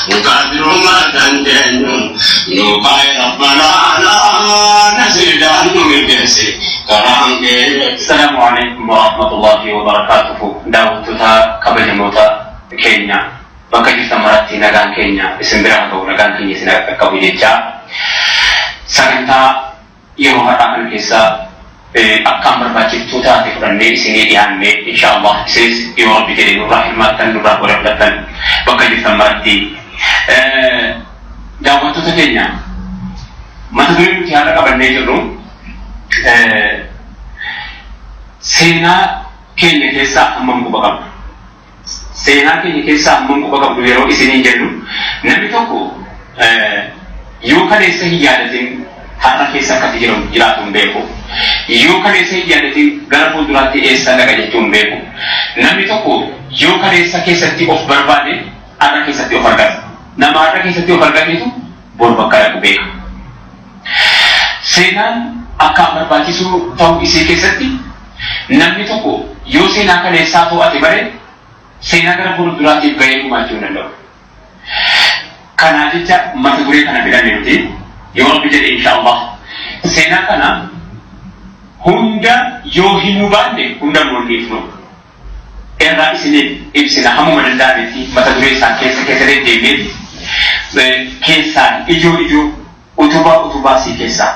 مقدر ما تنتهن نقاي ربنا لا نسيدان نمجسي كرامك. السلام عليكم ورحمة الله وبركاته. دعوتها قبل موتا كينيا bakka jirtan maratti nagaan keenya isin bira ta'u nagaan keenya isin qaqqabu jecha sagantaa yeroo har'aa kana keessa akkaan barbaachiftuu taate fudhannee isinii dhiyaanne inshaallah isinis yoo rabbi jedhe nurraa hirmaattan nurraa godhatan bakka jirtan maratti daawwattoota keenya mata duree nuti har'a qabannee jirru seenaa keenya keessaa hammam quba qabna. Seenaa keenya keessaa hammam quba qabdu yeroo isiniin jennu namni tokko yoo kaleessa hin yaadatin har'a keessa akkati jiraatu hin beeku. Yoo kaleessa hin yaadatin gara fuulduraatti eessa dhaqa jechuu hin beeku. Namni tokko yoo kaleessa keessatti of barbaade har'a keessatti of argata. Nama har'a keessatti of argateetu bor bakka dhaqu beeka. Seenaan akkaan barbaachisu ta'uu isii keessatti namni tokko yoo seenaa kaleessaa to'ate bare seenaa gara fuulduraatiif gahee gumaachuu hin danda'u. Kanaaf jecha mata duree kana filanne nuti yoo rabbi jedhe inshaallah seenaa kana hunda yoo himuu baanne hunda nuun dhiifnu irraa isiniif ibsina hammuma danda'ametti mata duree isaan keessa deemee keessaa ijoo utubaa sii keessaa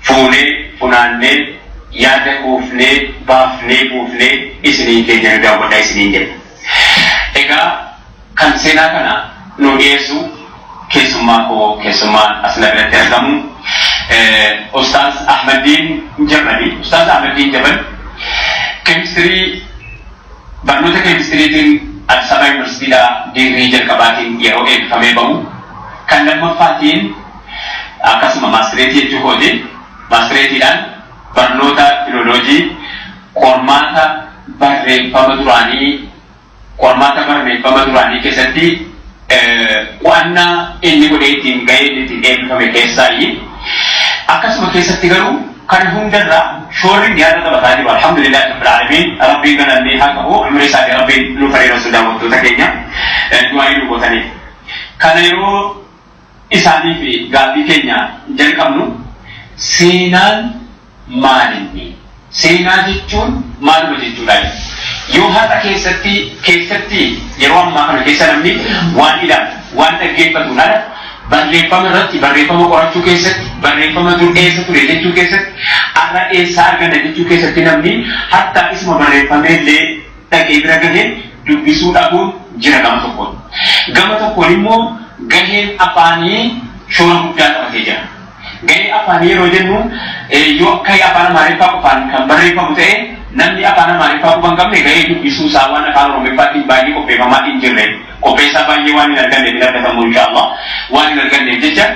fuunee funaannee yaada kuufnee baafnee buufnee isiniin keenya nu daawwadhaa isiniin jedha. Egaa kan seenaa kana nu dhiyeessu keessummaan asna biratti argamu Ustaaz Ahmadiin Jabali. Ustaaz Ahmadiin Jabal barnoota keemistiriitiin Addis Ababa Yuunivarsiitiidhaa digirii jalqabaatiin yeroo eebbifamee bahu kan lammaffaatiin akkasuma maastireetii jechuu kooti maastireetiidhaan barnoota filoloojii qormaata barreeffama duraanii keessatti qo'annaa inni godhee ittiin gahee ittiin eebbifame keessaayi akkasuma keessatti garuu kan hundarraa shoorri yaada taphataa jiru alhamdulillahi rabbil aalamiin rabbiin ganannee haa qabu umrii isaanii rabbiin nu fayyadamu daawwattoota keenya du'aanii nu gootaniif kana yeroo isaanii fi gaaffii keenya jalqabnu seenaan maalinni seenaa jechuun maaluma jechuudha. Yoo har'a keessatti yeroo ammaa kana keessa namni waan ilaalu waan dhaggeeffatu nada barreeffama irratti barreeffama qorachuu keessatti barreeffama dur eessa ture jechuu keessatti har'a eessa argana jechuu keessatti namni hatta isuma barreeffamee illee dhaqee bira gahee dubbisuu dhabuun jira gama tokkoon. Gama tokkoon immoo gaheen afaanii shoora guddaa taphatee jira. Gahee afaanii yeroo jennu yoo akka afaan Amaariffaa qofaan kan barreeffamu ta'e namni afaan Amaariffaa qofa hin qabne gahee dubbisuu isaa waan afaan Oromoffaatiin baay'ee qopheeffamaa hin jirre qopheessaa baay'ee waan hin arganne hin argatamu inshaallah waan hin arganneef jecha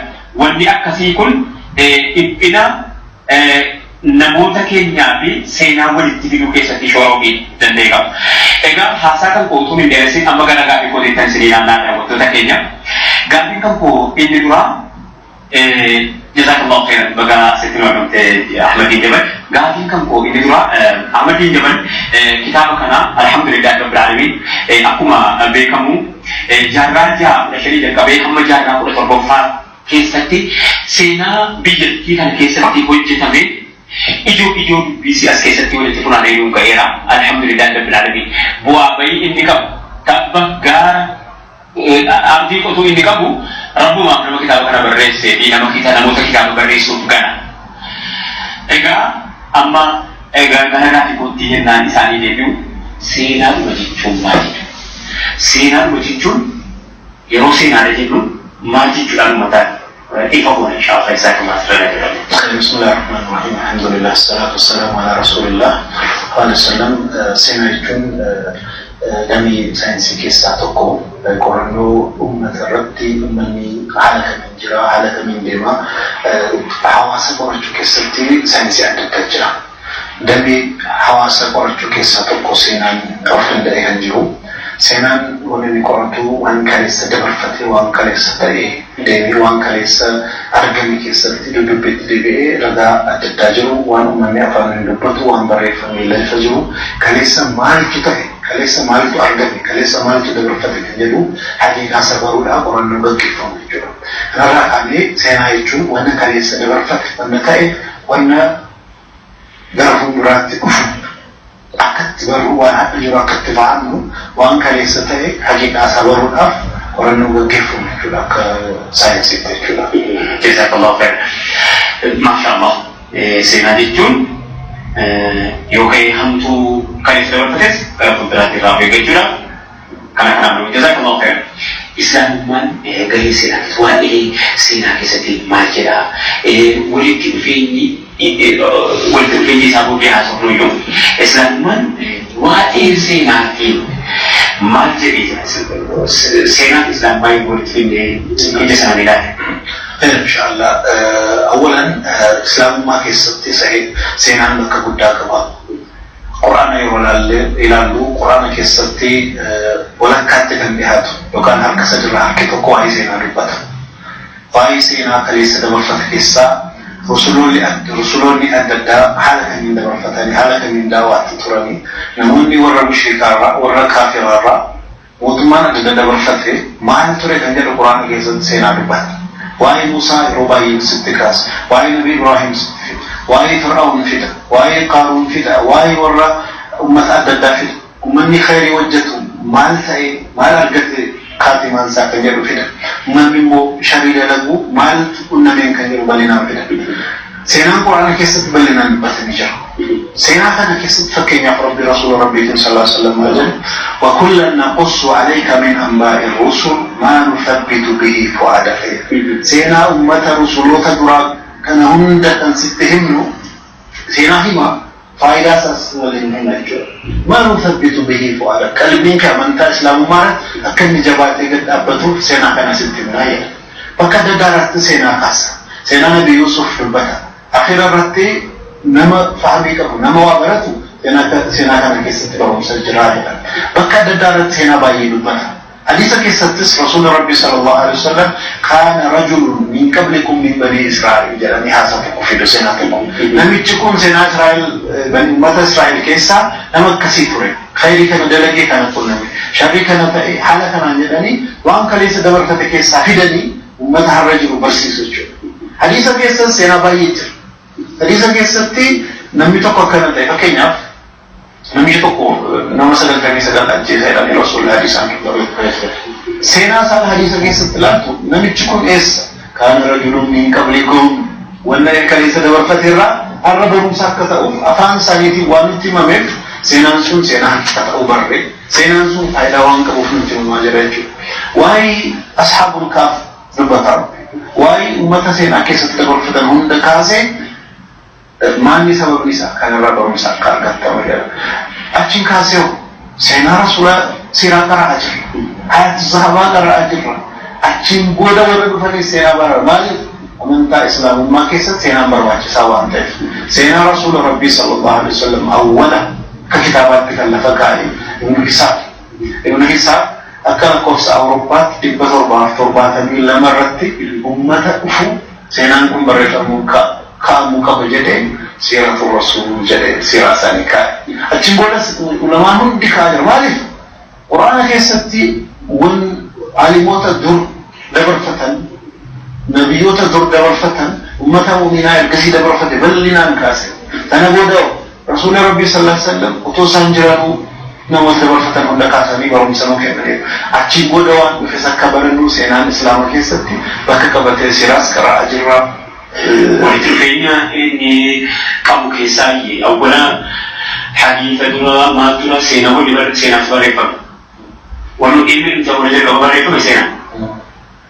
wanni akkasii kun dhiphina namoota keenyaa fi seenaa walitti fiduu keessatti shoora ofii danda'e qaba. Egaa haasaa kan koo utuun hin dheeressin amma gara gaaffii koo deettan isinii naannaa daawwattoota keenya. Gaaffiin kan koo inni duraa jazakallahu khairan baga sitti wadamte Ahmadiin Jabal. Gaaffiin kan koo inni duraa Ahmadiin Jabal kitaaba kana alhamdulillahi rabbil aalamiin akkuma beekamu jaarraa 15 jalqabee hamma jaarraa 17ffaa keessatti seenaa biyyattii kana keessatti hojjetame ijoo dubbisi as keessatti walitti funaanee nuun ga'eera alhamdulillahi rabbil aalamiin. Bu'aa bayii inni qabu tabba gaara abdii qotuu inni qabu rabbumaaf nama kitaaba kana barreessee fi namoota kitaaba barreessuuf gana. Egaa amma gara gaaffii kootti jennaan isaanii deebi'u seenaadhuma jechuun maal jechuudha? Seenaadhuma jechuun yeroo seenaadha jennu maal jechuudhaan uummataan ifa goona inshaallah isaa kan maasirra jedhamu. Bismillahirrahmanirrahim. Alhamdulillah salatu wassalamu ala rasulillah wa sallam. Seenaa jechuun damee saayinsii keessaa tokko qorannoo uummata irratti uummanni haala kamiin jira haala kamiin deema hawaasa qorachuu keessatti saayinsii adda addaa jira. Damee hawaasa qorachuu keessaa tokko seenaan of danda'e kan jiru. Seenaan wanni qoratu waan kaleessa dabarfatee waan kaleessa ta'ee deebii waan kaleessa argame keessatti dudubbeetti deebi'ee ragaa adda addaa jiru waan uummanni afaan dubbatu waan barreeffamee lafa jiru kaleessa maaltu ta'e kaleessa maaltu argame kaleessa maaltu dabarfate kan jedhu haqiiqaa sabaruudha qorannoo gaggeeffamu jechuudha. Kanarraa kaanee seenaa jechuun wanna kaleessa dabarfate wanna ta'e wanna gara fuulduraatti dhufu akkatti barru waan hadha jiru akkatti fahamnu waan kaleessa ta'e haqiiqaa sabaruudhaaf qorannoo gaggeeffamu jechuudha akka saayinsiitti jechuudha. Jazakallahu khair. Maashaallah seenaa jechuun yookaan hamtuu kaleessa dabarfates gara fuulduraatti irraa eeggachuudha. Kana kanaaf jazakallahu khair. Islamummaan gahee seenaati waa'ee seenaa keessatti maal jedhaa walitti dhufeenyi isaa boodee haasofnu iyyuu Islamummaan waa'ee seenaatiin maal jedhee jira seenaan Islamummaa walitti dhufeenyi ija sana ilaale. Inshallah awalan Islamummaa keessatti seenaan bakka guddaa qaba. Quraana yeroo ilaallu Quraana keessatti walakkaatti kan dhiyaatu yookaan harka sadirraa harki tokko waa'ee seenaa dubbata. Waa'ee seenaa kaleessa dabarfate keessaa rusuloonni adda addaa haala kamiin dabarfatanii haala kamiin daawwaatti turanii namoonni warra mushrikaarraa warra kaafiraarraa mootummaan adda adda dabarfate maal ture kan jedhu Quraana keessatti seenaa dubbata. Waa'ee Muusaa yeroo baay'ee sitti kaasa. Waa'ee Nabii Ibraahim sitti fida. Waa'ee Fir'aawn fida. Waa'ee Qaaruun fida. Waa'ee warra ummata adda addaa fida. Ummanni khayrii hojjetu maal ta'e maal argate kaatimaan isaa kan jedhu fida. Ummanni immoo sharii dalagu maaltu qunnameen kan jedhu bal'inaan fida. Seenaan Quraana keessatti bal'inaan dubbatanii jira. Seenaa kana keessatti fakkeenyaaf Rabbi Rasuula Rabbiitiin sallallahu alaihi wasallam maal jedhu وَكُلًّا نَقُصُّ عَلَيْكَ مِنْ أَنْبَاءِ الرُّسُلِ مَا نُثَبِّتُ بِهِ فُؤَادَكَ. Seenaa ummata rusuloota duraa kana hunda kan sitti himnu seenaa hima faayidaa isaas waliin himna jechuudha. مَا نُثَبِّتُ بِهِ فُؤَادَكَ. Qalbiin kee amantaa Islaamummaa akka inni jabaatee gad dhaabbatuuf seenaa kana sitti himna jedha. Bakka adda addaatti seenaa kaasa. Seenaa Nabii Yuusuf dubbata. Akhira irratti nama fahmii qabu nama waa baratu seenaa kana keessatti barumsa jiraatudha. Bakka adda addaatti seenaa baay'ee dubbata. Hadiisa keessattis Rasuulli Rabbi sallallahu alaihi wasallam kaana rajulun min qablikum min bani Israa'il jedhanii haasaa tokko fidu seenaa tokko. Namichi kun seenaa Israa'il ummata Israa'il keessaa nama akkasii ture. Khayrii kana dalagee kana qunname. Sharrii kana ta'e haala kanaan jedhanii waan kaleessa dabarfate keessaa fidanii ummata har'a jiru barsiisu jechuudha. Hadiisa keessatti seenaa baay'ee jira. Hadiisa keessatti namni tokko akkana ta'e fakkeenyaaf namichi tokko nama sagantamii sagal ajjeesa jedhanii Rasuulli hadiisaan dubbatu. Seenaa isaa hadiisa keessatti ilaaltu namichi kun eessa? Kaana rajulun min qablikum wanna kaleessa dabarfate irraa har'a barumsa akka ta'uuf afaan isaaniitiin waan nutti himameef seenaan sun seenaa akka ta'u barre seenaan sun faayidaa waan qabuuf nutti himamaa jira jechuudha. Waa'ee ashaabul kaaf dubbataa waa'ee ummata seenaa keessatti dabarfatan hunda kaasee maanni sababni isaa kanarraa barumsa akka argattamu jedha. Achiin kaasee seenaa Rasuula siiraa qara'aa jirra. Hayati sahabaa qara'aa jirra. Achiin booda warra dhufanii seenaa bara maaliif amantaa Islaamummaa keessatti seenaan barbaachisaa waan ta'eef. Seenaa Rasuula Rabbii sallallahu alaihi wasallam awwala akka kitaabaatti kan lafa kaa'e Ibnu Hisaab. Ibnu Hisaab akka lakkoofsa Awurooppaatti 772 irratti ummata dhufu seenaan kun barreeffamuu ka'amuu qaba jedhee siiratu Rasuul jedhee siiraa isaanii kaa'e. Achiin boodas ulamaan hundi kaa'aa jira. Maaliif? Quraana keessatti wan alimoota dur dabarfatan nabiyyoota dur dabarfatan ummata mu'minaa ergasii dabarfate bal'inaan kaase. Sana booda Rasuulli Rabbii sallallahu alaihi wasallam otoo isaan jiranuu namoota dabarfatan hunda kaasanii barumsa nuu kennaniiru. Achiin booda waan dhufes akka barannu seenaan Islaamaa keessatti bakka qabatee siiraas qara'aa jirra. walitti dhufeenya inni qabu keessaa awwala hadiisa dura maal dura seenaa wali seenaaf barreeffama. Wanni ilmi inni ta'uu irra qabu barreeffame seenaa.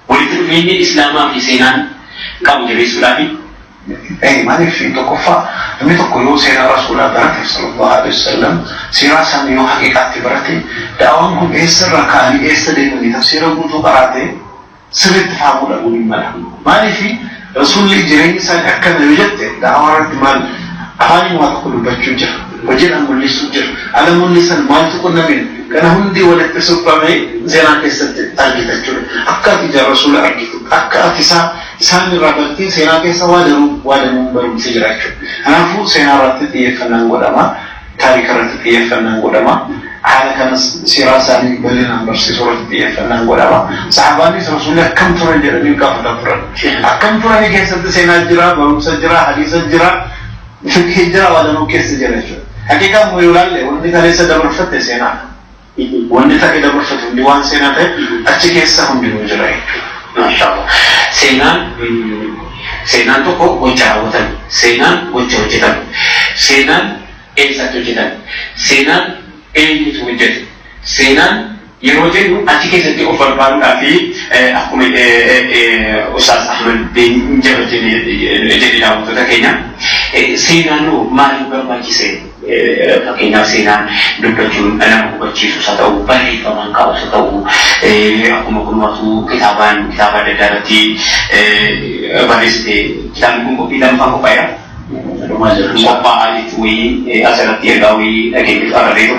Walitti dhufeenyi Islaamaa fi seenaan qabu jabeessuudhaafi. Maaliif tokkoffaa namni tokko yoo seenaa Rasuulaa barate sallallahu alaihi wasallam siiraa isaanii yoo haqiiqaatti barate daawaan kun eessarraa ka'anii eessa deemanii tafsiira guutuu qaraatee sirriitti fahamuu dhabuu hin mala. Maaliif Rasuulli jireenya isaanii akka nabi jette daawaa irratti maal afaan waa tokko dubbachuu jira. Hojiidhaan mul'isuu jira. Ala mul'isan maaltu qunnameen kana hundi walitti suphamee seenaa keessatti argita jechuudha. Akka ati ija Rasuula argitu akka ati isaan irraa bartee seenaa keessa waa danuu barumsi jira jechuudha. Kanaafuu seenaa irratti xiyyeeffannaan godhama. Taarika irratti xiyyeeffannaan godhama. على كان سيراساني بلين أمر سيرة فنان قلابا صحاباني رسول الله كم ترى من كافر دفر كم ترى كيس سينا جرا بروس جرا حديث جرا فقه جرا ولا نو كيس جرا حقيقة ميولال ولدي ثالث دبر فتة سينا ولدي ثالث دبر فتة ديوان سينا ته أشي كيس هم ديوان جرا ما شاء الله سينا تو كو وجاوتن سينا وجوجتن سينا إنسان توجتن سينا أي توجت سينا يروجن أشيك سنتي أوفر بارو أفي أكمل أستاذ أحمد بن جبرتني جدي داوود تكينا سينا نو ما يبغى بجيسه تكينا سينا دكتور أنا بجيسه ساتو باري فمان كاو ساتو أكمل كنواتو كتابان دارتي باريسته كتابكم كتاب فانكو بايا Siapa ahli asalat tiagawi lagi kita ada itu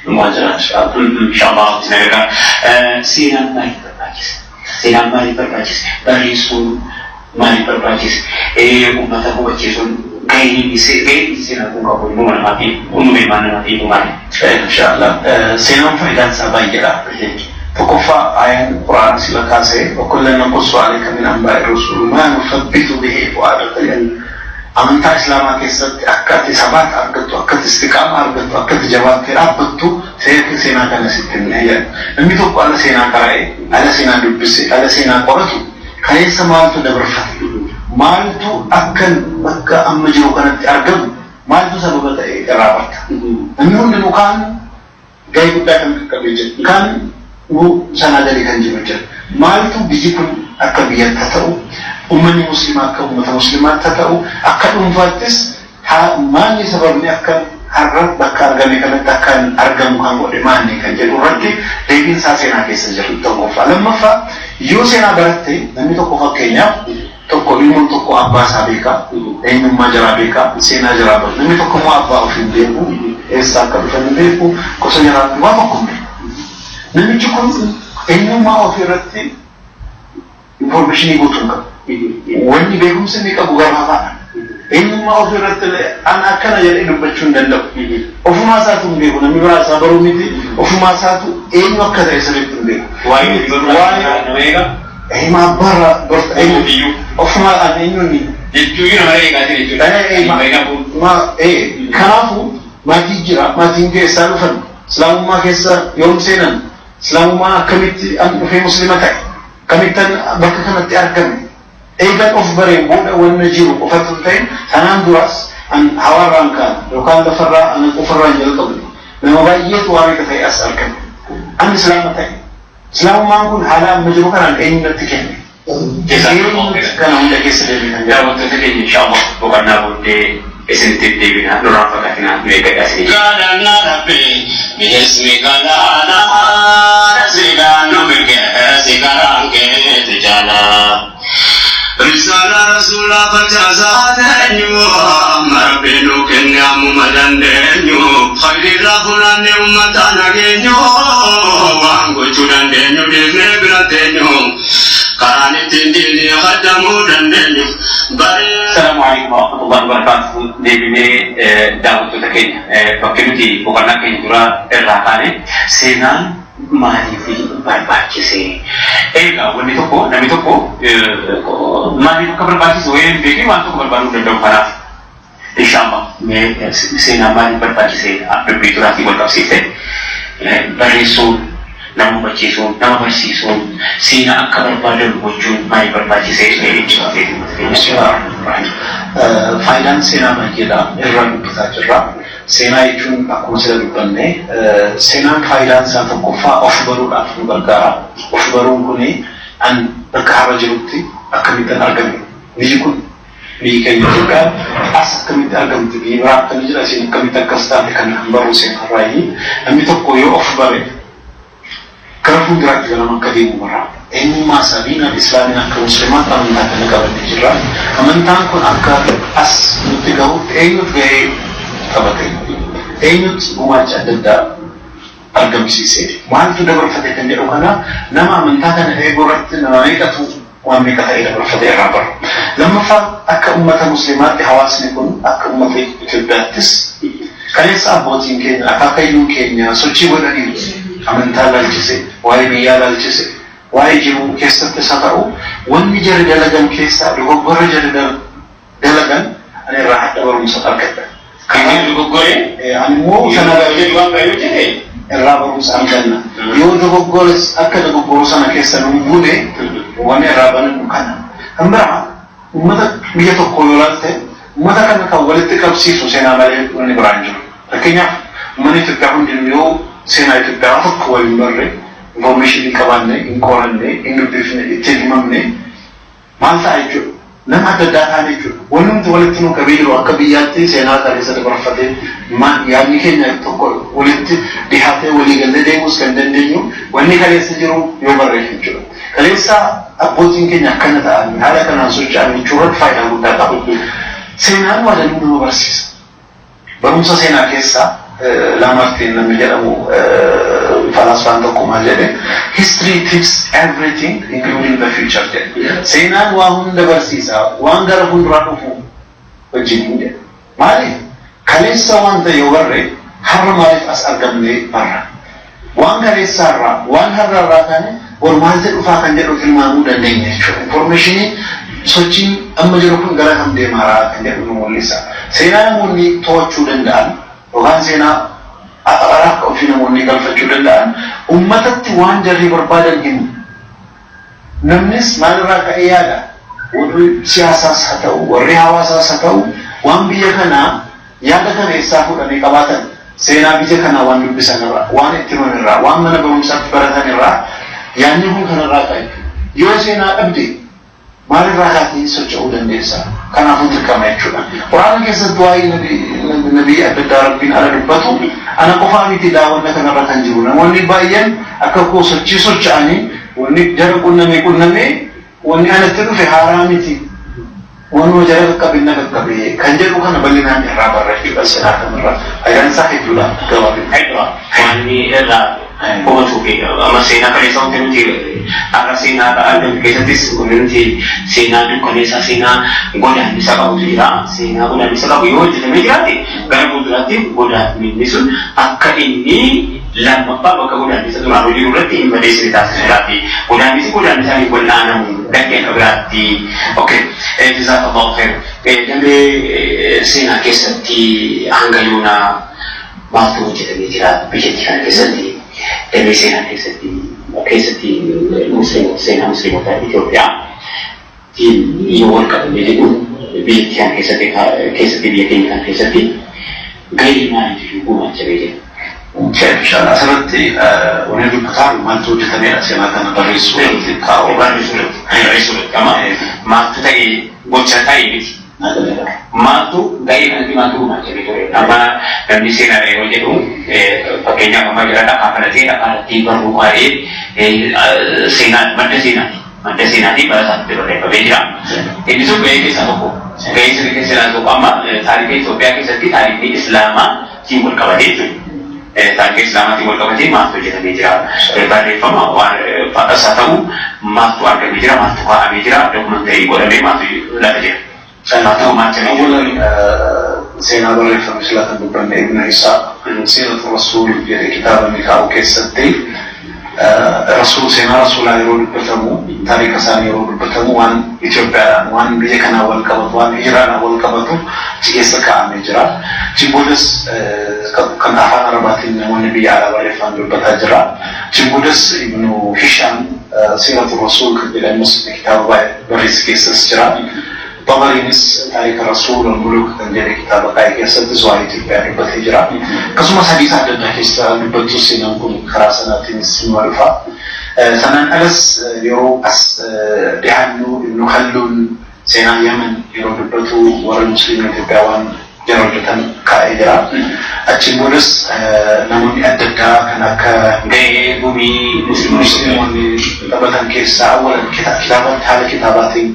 Muazzara insyaallah semoga sinan mari berbajis barisun mari berbajis umat aku bajisun kaini bisi aku enggak boleh mengamati mana nanti itu mari insyaallah sinan faidan sabayira فكفى آية القرآن سلكاسه وكلنا نقص عليك من أنباء الرسل ما نثبت به فؤادك amantaa islaamaa keessatti akka ati sabaat argattu akka ati istiqaama argattu akka ati jabaattee dhaabbattu seenaa kana sitti himnee jedha namni tokko ala seenaa qara'e ala seenaa dubbise ala seenaa qoratu kaleessa maaltu dabarfate maaltu akkan bakka amma jiru kanatti argamu maaltu sababa ta'e irraa barta namni hundinuu kaan gahee guddaa kan qaqqabee jira kaan sanaa galii kan jiru jira maaltu biyyi kun akka biyyatti ta'u ummanni muslimaa akka ummata muslimaatti ta'u akka dhuunfaattis maanni sababni akka har'a bakka argame kanatti akka argamu kan godhe maanni kan jedhu irratti deebiin isaa seenaa keessa jiru tokkoffaa lammaffaa yoo seenaa baratte namni tokko fakkeenyaaf tokko ilmoon tokko abbaa isaa beekaa eenyummaa jaraa beekaa seenaa jaraa beekaa namni tokko immoo abbaa ofii beeku eessa akka dhufan beeku gosa jaraa waa tokko namichi kun eenyummaa ofii irratti information guutuun qabu wanni beekumsi ni qabu gabaabaadha eenyummaa ofii irratti an akkana jedhee dubbachuu hin danda'u ofumaa isaatu hin beeku namni biraa isaa baruu miti ofumaa isaatu eenyu akka ta'e sirriitti hin beeku waa'ee maabbaarra eenyu ofumaa an eenyuuni kanaafuu maatii jira maatiin keessaa dhufan islaamummaa keessa yoom seenan islaamummaa akkamitti an dhufee muslima ta'e kamittan bakka kanatti argame eegan of bareen booda wanna jiru qofatu ta'in sanaan duras an hawaarraan kaan yookaan lafarraa an qofarraan jalqabne nama baay'eetu waan akka ta'e as argame an islaama ta'e islaamummaan kun haala amma jiru kanaan eenyutti kenne kana hunda keessa deebiin daawwattoota keenya inshaallah boqonnaa booddee isinitti deebina nurraa fakkaatinaa nu eeggadhaa isinii kadhannaa rabbii bilismika laanaa sigaan nu mirgeessi karaan keetu jaalaa رسالة رسول الله فتزادنيو مربينو كني أمو مدندنيو خير الله فلان أمتانا كنيو وانغو چودندنيو ديزني بلندنيو كراني تنديني خدمو دندنيو السلام عليكم ورحمة الله وبركاته ديبني daawwattoota keenya bakki nuti boqonnaa keenya dura irraa kaane seenaan maaliif barbaachise egaa wanni tokko namni tokko maaliif akka barbaachisu wayii beekee waan tokko barbaaduu danda'u kanaaf inshallah seenaa maaliif barbaachise dubbii duraatii wal qabsiifte barreessuun nama hubachiisuun nama barsiisuun seenaa akka barbaadan gochuun maaliif barbaachise faayidaan seenaa baay'eedha irraa dubbisaa jirra seenaa jechuun akkuma sila dubbanne seenaan faayidaan isaa tokkoffaa of baruudhaaf nu gargaara of baruun kuni an bakka har'a jirutti akkamittiin argame biyyi kun biyyi keenya Itoophiyaan as akkamitti argamti biyyi biraa akkami jira isin akkamitti akkas taate kan baruu seenarraayi namni tokko yoo of bare gara fuulduraatti ganama akka deemu bara eenyummaa sabiinaan islaamin akka muslimaatti amantaa kana qabatee jirra amantaan kun akka as nutti gahutti eenyutu gahee qabate eenyutu gumaacha adda addaa argamsiise maaltu dabarfate kan jedhu kana nama amantaa kana eeguu irratti nama meeqatu waan meeqa ta'e dabarfate irraa bara lammaffaa akka ummata muslimaatti hawaasni kun akka ummata Itoophiyaattis Kaleessa abbootiin keenya akaakayyuun keenya sochii godhanii amantaa laalchise waa'ee biyyaa laalchise waa'ee jiru keessatti isa ta'u wanni jarri dalagan keessaa dogoggora jarri dalagan ani irraa hadda barumsa argadha. Kan dogoggore animmoo sana waan gaarii hojjete irraa barumsa arganna. Yoo dogoggores akka dogoggora sana keessa nu buune wanni irraa banan kana. Kan biraa ummata biyya tokko yoo laalte ummata kana kan walitti qabsiisu seenaa malee wanni biraan jiru. Fakkeenyaaf uummanni Itoophiyaa hundinuu seenaa Itoophiyaa tokko waliin barre information qabanne hin qoranne hin dubbifne itti himamne maal ta'a jechuudha. Nama adda addaa ta'an jechuudha. Wanni nuti walitti nu qabee jiru akka biyyaatti seenaa kaleessa dabarfatee yaadni keenya tokko walitti dhihaatee walii galee deemuus kan dandeenyu wanni kaleessa jiru yoo barreeffamu jechuudha. Kaleessa abbootiin keenya akkana ta'an haala kanaan socho'an jechuudha faayidaa guddaa qabu. Seenaan waa danuu nama barsiisa. Barumsa seenaa keessaa Lamartine namni jedhamu falasfaan tokko maal jedhe history teaches everything including the future jedhe. Seenaan waa hunda barsiisa waan gara fuulduraa dhufu wajjin jedhe. Maaliif kaleessa waan ta'e yoo barre har'a maaliif as argamne barra. Waan kaleessaarraa waan har'aarraa taane bor maal dhufaa kan jedhu tilmaamuu dandeenya jechuudha. Informationii sochiin amma jiru kun gara kam deemaa kan jedhu nu mul'isa. Seenaa namoonni to'achuu danda'an yookaan seenaa akka ofii namoonni galfachuu danda'an ummatatti waan jarri barbaadan himu. Namnis maalirraa ka'ee yaada warri siyaasaas haa ta'u warri hawaasaas haa ta'u waan biyya kanaa yaada kana eessaa fudhanii qabaatan seenaa biyya kanaa waan dubbisan irraa waan itti himan irraa waan mana barumsaatti baratan irraa yaadni kun kanarraa ka'e. Yoo seenaa dhabde maalirraa kaatee socho'uu dandeessa. Kanaafuu dirqama jechuudha. Quraana keessatti waa'ee nabii adda addaa rabbiin ala dubbatu ana qofaa miti daawwanna kanarra kan jiru. Namoonni baay'een akka koo sochii socho'anii wanni jara qunnamee wanni anatti dhufe haaraa miti. Wanni jara qaqqabee kan jedhu kana bal'inaan irraa barreeffudha seenaa kanarra. Faayidaan isaa hedduudha gabaabinaan. wanni irraa hubachuu fi amma seenaa kaleessa wanti nuti akka seenaa argamu keessattis nuti seenaa dukkaneessaa seenaa godaannisa qabutu jira. Seenaa godaannisa qabu yoo hojjetamee jiraate gara fuulduraatti godaannisni sun akka inni lammaffaa bakka godaannisa duraan hojii irratti hin madeessine taasisuudhaafi godaannisaanii wal'aanamu dhaggeen biraatti. Okay, jazakallahu khair. Damee seenaa keessatti hanga yoonaa maaltu hojjetamee jira biyyattii kana keessatti damee seenaa keessatti seenaa musliimota Itoophiyaa yoo wal qabamee jedhu biyyattii kana keessatti biyya keenya kana keessatti gahee maaliif gumaachamee jira? Inshallah asirratti wanni dubbataa maaltu hojjetamedha seenaa kana barreessuudhaaf maaltu ta'e gocha ta'e miti. Maaltu gahee kanatti maaltu gumaachamee ture? Amma namni seenaa yoo jedhu fakkeenyaaf amma jira dhaqaafalattii barruu waa'ee seenaa madda seenaatii bara isaatti barreeffamee jira. Inni sun gahee keessaa tokko. Gahee seenaa tokko amma taarika Itoophiyaa keessatti taarikni Islaamaa siin wal qabatee jechuudha. Taarika Islaamaatiin wal qabatee maaltu hojjetamee jira? Barreeffama waan fadhasaa ta'u maaltu argamee jira? Maaltu kaa'amee jira? Dokumentarii godhamee maaltu lafa jira? Seenaa barreeffame sila kan dubbanne ibna isaa siiratu rasuul jedhe kitaaba mikaa'u keessatti seenaa rasuulaa yeroo dubbatamu taarika isaanii yeroo dubbatamu waan Itoophiyaadhaan waan biyya kanaa wal qabatu waan hijiraadhaan wal qabatu achi keessa kaa'amee jira. Jibbuudas kan afaan arabaatiin namoonni biyya alaa barreeffame dubbataa jira. Jibbuudas ibnu Hishaam siiratu rasuul kan jedhamus kitaaba barreesse keessas jira. طبعاً تاريخ الرسول والملوك كان كتاب قائد يسد زوالي تبعي بثيجرا كسما حديث عددنا كيستا لبتو سينامكم خراسنات السن والفا ثانان ألس يرو أس دعانو ابن خلون سينا يمن يرو لبتو ورى المسلمين تبعوان جرجة قائدرا أتشمونس نمون أددا كناك gahee bumii مسلمون لبتان كيستا أولا كتابات هذا كتاباتي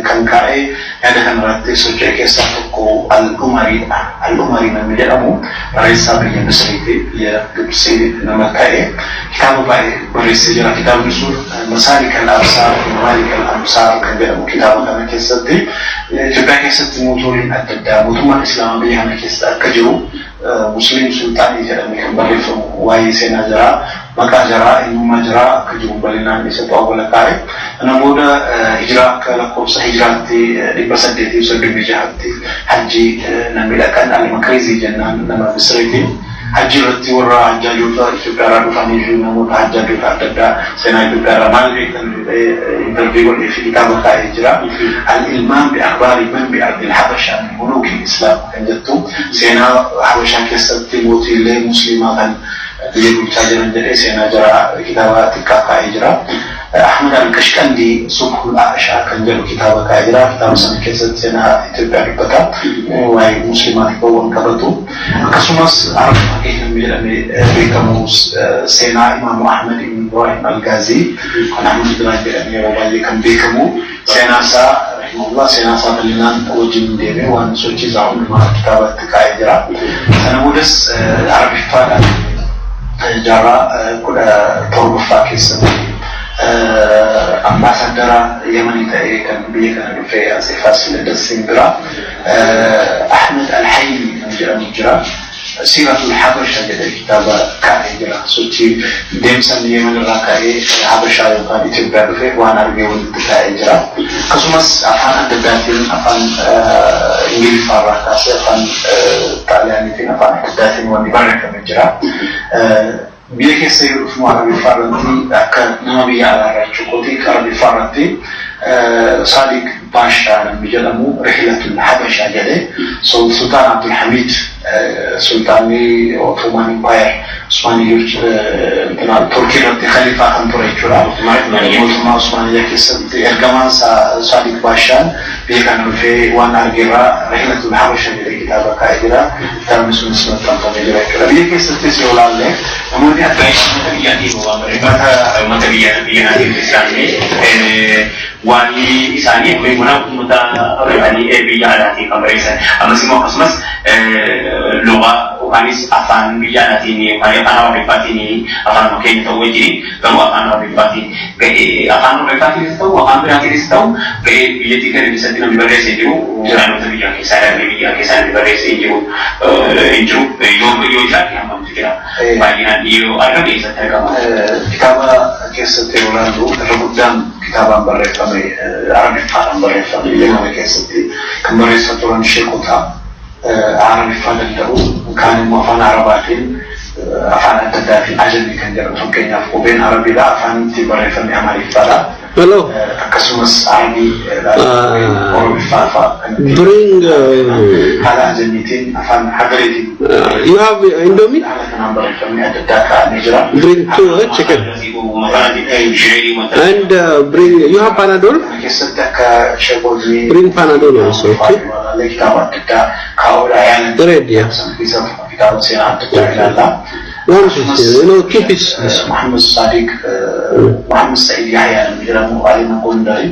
kan ka'e yaada kanarratti socho'ee keessaa tokko al-Umari namni jedhamu barreessaa biyya Misriiti biyya Gibsii nama ka'e kitaaba baay'ee barreessee jira. Kitaabni sun Masaalik al-Absaar Maalik al-Amsaar kan jedhamu kitaaba kana keessatti Itoophiyaa keessatti mootummaan adda addaa mootummaan Islaamaa biyya kana keessa akka jiru مسلم سلطاني جرامي كان بريفم واي سينا جرا مكا جرا إنما جرا كجوم بلنا نسيت أول كاري أنا مودا هجرة كلاكوس هجرتي لبسدتي سلبي جهتي حجي نميلا كان على مكريزي جنان نما بسرتي حجي رتي ورا حجاجوتا إثيوبيا رادوفاني جو نمو حجاجوتا تدا سينا إثيوبيا مالبي كان انترفيو في كتاب هجرة الإلمام بأخبار من بأرض الحبشة من ملوك الإسلام عندتو سينا حبشة كسرتي موتي لي مسلمة يقول تاجر الجري سينا جرا كتابات كهجرة أحمد الكشكندي صبح الأعشى كان جرو كتابة كهجرة كتاب سنة كسرت سينا إثيوبيا ربطة وهي مسلمات كون كبرتو كسمس عرب حقيقة من بيكموس سينا إمام أحمد بن إبراهيم الغازي كان أحمد بن وبالي كان بيكمو سينا سا رحمه الله سينا سا بلنان وجم ديبي وان سوتشي زعم ما كتابة كهجرة أنا مدرس عربي فاضل جرا كذا توربفا كيسن أمباسادر يمني تأي كان بيكنا في أسفاس للسنجرا أحمد الحيمي جرا سيرة الحبشة جدا كتابة كهجرة سوتشي ديمسن يمن الركاي حبشة يقال إثيوبيا في وأنا أرجو كهجرة كسمس أفان الدباتين أفان إنجيل فاركاس أفان طالعني في أفان الدباتين ونبارك من جرا بيك سير في عربي فارنتي كنبي على رجوكتي كعربي فارنتي صادق باشا بيجلمو رحلة الحبشة جده سلطان عبد الحميد سلطاني أوتوماني باير عثماني تركي رد خليفة كان تريجورا موتما عثماني يكسب الجماعة صادق باشا بيكانوا في وانا رجلا رحلة الحبشة جده كتابة كايدرا كتاب مسلم تنتمي لرجلا بيكسب تسيولا له نمودي أتبعي متبياتي هو متبياتي الإسلامي واني إساني ميمونا متأرباني بيجالاتي كمريسا أما سيمو خصمس لغة وانيس أفان بيجالاتي واني أفان وبيباتي أفان مكين توجي كم أفان وبيباتي أفان وبيباتي استو أفان بيباتي استو بيجي كده بيساتنا بيبرس يجرو جرانو تبيجا كيسان بيجا كيسان بيبرس يجرو يوم جاكي هم متكرا باقينا يو أرجع كيسان كمان كتابة كيسان تقولانو تربطان كتابا بريفامي عربي فارم بريفامي لما كيسان كم بريسا توران شيكوتا عربي فادن له وكان موافان عرباتين أفان التدافين عجلني كان جربتهم كين يفقوا بين عربي لا أفان تبري فمي عمالي فادا Hello. كسمس عربي عربي فافا Bring. هذا عجلنيتين أفان حضرتين. You have Indomie? Bring 2 chicken. And bring. You have Panadol? Bring Panadol also. Okay. Red, yeah. One piece, two pieces. Muhammad Sadiq, Muhammad Said Yahya, Mujramu Alina Kundari,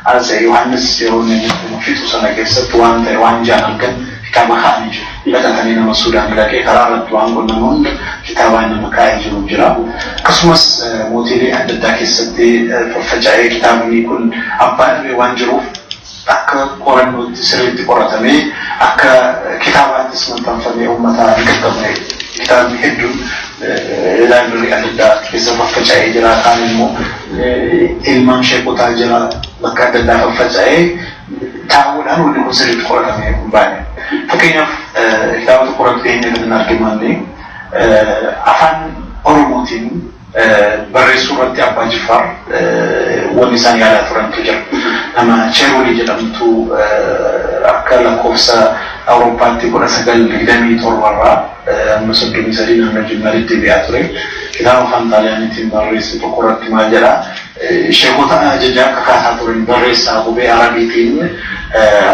as a Johannes Yoni, Fitus and I guess one Jankan, Kamahanij, Latanina Masudan, like a Kararat Wango Namund, Kitawana Makai Jura, Cosmos Motiri and the Dakis, the Professor Kitamini Kun, apparently one Juru. Akka Koran Disability Koratame, Akka Kitawa Dismantan for the Umata, Kitab Hindu, library and the is a Faja Jara Kanimo, Ilman Shekota Jara, Makata Dafa Faja, Town and the Muslim Koratame Kumbani. Talking of Kitao Koratin and Narkimani, Afan Oromotin. بري سورة أبا جفار ونسان على فرن تجر أما شيرولي جلمتو أكل كوفسا أوروبا تكون سجل قدامي تورورا مسجل مثالين من الجمال التبيعتري كذا وفن طالعني تنبري ستقرأ تماجرا شيخوتا جاجا كاساتورين بري سابو بعربي تين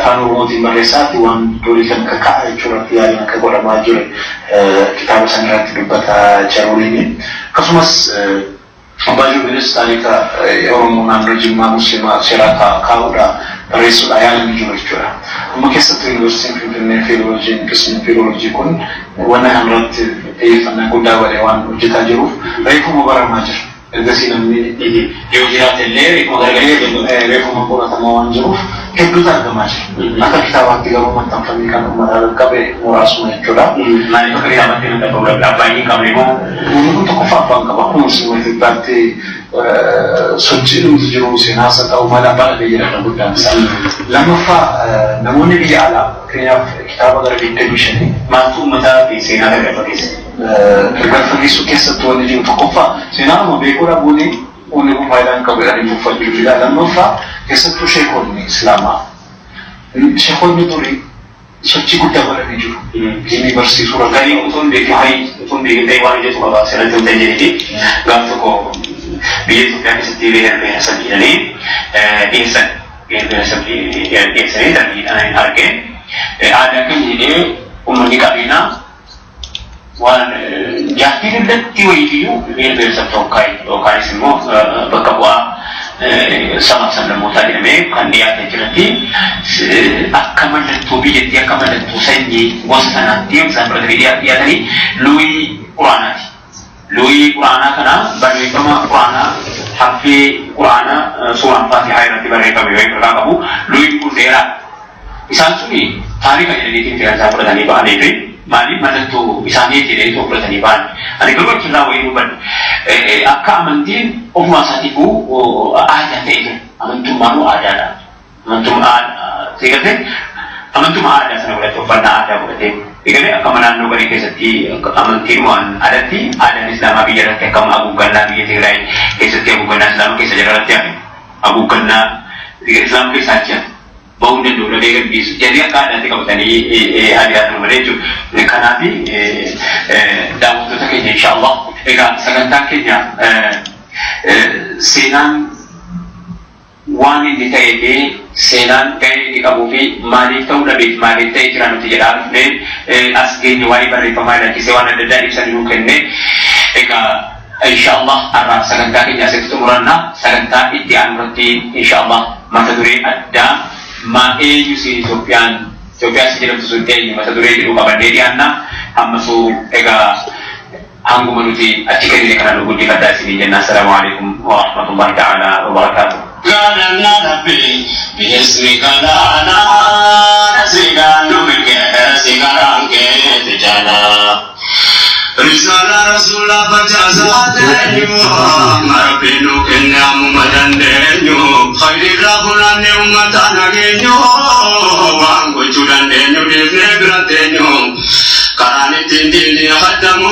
فانو تنبري ساتي وان دولي كم كاكا شورتي يعني كبر ماجري كتاب سنرات ببتا شيرولي كسمس أباجو بنس تاريخا يوم من رجيم مسلم شراكا كاودا رئيس العيال من جورجيا أما كيسة يونيفرسيتي في فيلولوجي قسم فيلولوجي كون وانا همرت في فنا كودا ولوان وجتا جروف ريكم مبارا ماجر الدسين من يوجيات الليل ريكم مبارا تموان جروف hedduu argamaa jira. Akka kitaabaatti garuu maxxanfamee kan uummata qabe muraasuma jechuudha. Maaliif akka kitaabatti hin qabu abbaan hin qabne moo kun tokkoffaa abbaan qaba. Akkuma sirna Itoophiyaatti sochii nuti jiru seenaasa ta'uu mala abbaan jedhama guddaan isaa. Lammaffaa namoonni biyya alaa fakkeenyaaf kitaaba gara 25 maaltu uummataa fi seenaa gargar fageessuu keessatti wanni jiru tokkoffaa seenaa beekuudha buunee wanni kun faayidaan qabu jedhanii uffachuu jira. Lammaffaa keessattuu sheekonni islaamaa sheekonni durii sochii guddaa godhanii jiru. Diinii barsiisuu Gari utuun beekamtee waan hojjetu qaba. Sirriitti hin jedhiti. Gaaf tokko biyya Itoophiyaa keessatti beekamtee sabni jedhanii dhiyeessan. Dhiyeessanii darbiidhaan hin argee. Aadaa keenya jedhee uummanni qabeenyaa waan jaartii daldatti wayiiyyuu beekamsa tokkaayi yookaanis immoo bakka bu'aa samaaf sablammootaa jedhamee kan dhiyaatee jirti. Akka mallattoo biyyattii akka mallattoo sanyii gosa sanaatti isaan biratti dhiyaatanii luuyii quraanaati. Luuyii quraanaa kana barreeffama quraanaa haffee quraanaa suuraan faatihaa irratti barreeffame wayii irraa qabu. Luuyiin kun dheeraa. Isaan suni taarika jedhaniitiin isaan fudhatanii ba'anii fi maaliif mallattoo isaanii jedhanii fudhatanii ba'an. Ani garuu achirraa wayii dubbadhu. Akka amantiin ofumaa isaatiifuu aadaa ta'e jira. Amantummaanuu aadaadha. Amantummaa aadaa sana godhatee uffannaa aadaa godhatee. Egalee akkama naannoo garii keessatti amantiin waan alatti aadaan islaamaa biyya irratti akkama haguuggannaa biyya Tigraay keessatti haguuggannaa islaamaa keessa jira irratti hafe. Haguuggannaa islaamaa keessa achi hafe. Bahuu danda'u dhabee gadhiisu. Jedhee akka aadaatti qabatanii adiyaatan malee jechuudha. Kanaaf daawwattoota keenya inshaallah. Egaa sagantaan keenya seenaan waan inni ta'ee fi seenaan gahee inni qabuu fi maaliif ta'uu dhabeef maaliif ta'ee jira nuti jedhaa dhufnee as geenye waa'ee barreeffamaa ilaalchisee waan adda addaa ibsan nuu kenne. Egaa inshaallah har'aaf sagantaa keenya asitti xumuranna. Sagantaa itti aanuratti inshaallah mata duree addaa eenyu si Itoophiyaa si jedhamtu sun eenyu mata duree jedhu qabannee dhiyaanna. Ammasuu egaa hanguma nuti achi kennine kana nu guddifadhaa isinii jenna. Assalaamu alaikum wa rahmatullahi ta'ala wa barakatuh. Galanna Rabbi bi'ismika lana nasigan numike sigaran ke tijala. Risala Rasulullah fajazatenyu marabinu kenyamu madandenyu khairi raghulane umatana genyu wangu chudandenyu divne gratenyu karani tindini khadamu